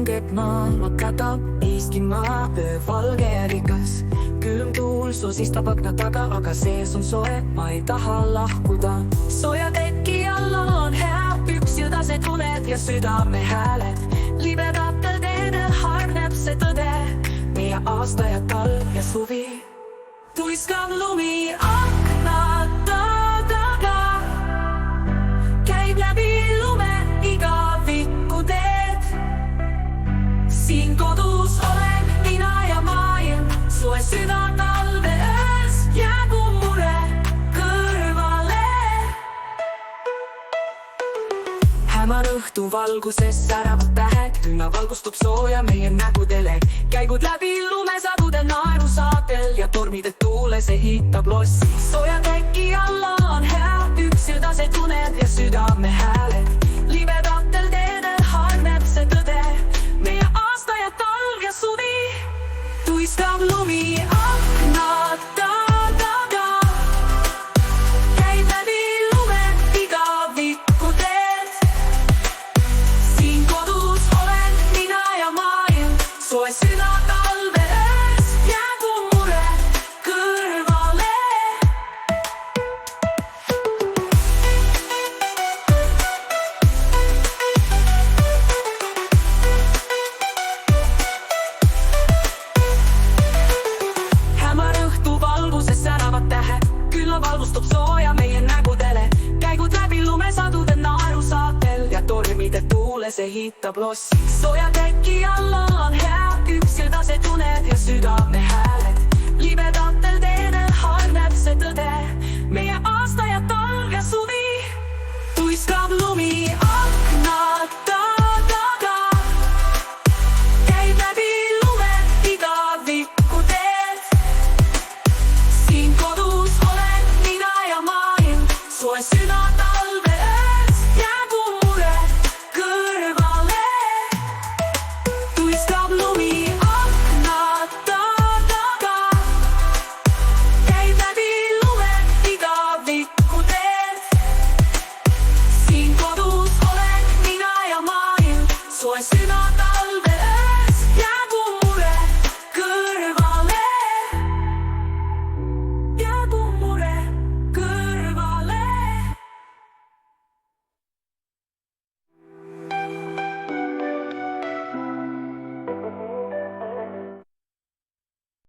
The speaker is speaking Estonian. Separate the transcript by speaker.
Speaker 1: langeb maama, katab Eestimaa öövalge ja rikas. Külm tuul sosistab akna taga, aga sees on soe, ma ei taha lahkuda. Sooja teki alla on hea, püksjõdased uned ja südame hääled. Libedatel teedel hargneb see tõde, meie aasta ja talv ja suvi. Tuiskab lumi akna taga, käib läbi lume igavikku teed. Siin kodus olen mina ja maailm, soe süda talve öös jääb mure kõrvale. Hämar õhtu valguses säravad tähed, lünna valgustub sooja meie nägudele. Käigud läbi lumesadude naerusaatel ja tormide tuules ehitab lossi. Sooja teki alla on hea, püksjõdased uned ja südame hääled. Libedatel teedel hargneb see tõde, meie aasta ja talv ja suvi. Tuiskab lumi akna taga, käib läbi lume igavikku teed. Siin kodus olen mina ja maailm, soe süda talve öös jääb mure kõrvale. Hämar õhtu valguses säravad tähed, külla valgustub sooja meie nägudele. Käigud läbi lumesadude naerusaatel ja tormide tuules ehitab lossi. Sooja teki alla on hea, püksjõdased uned ja südame hääled. Libedatel teedel hargneb see tõde, meie aasta ja talv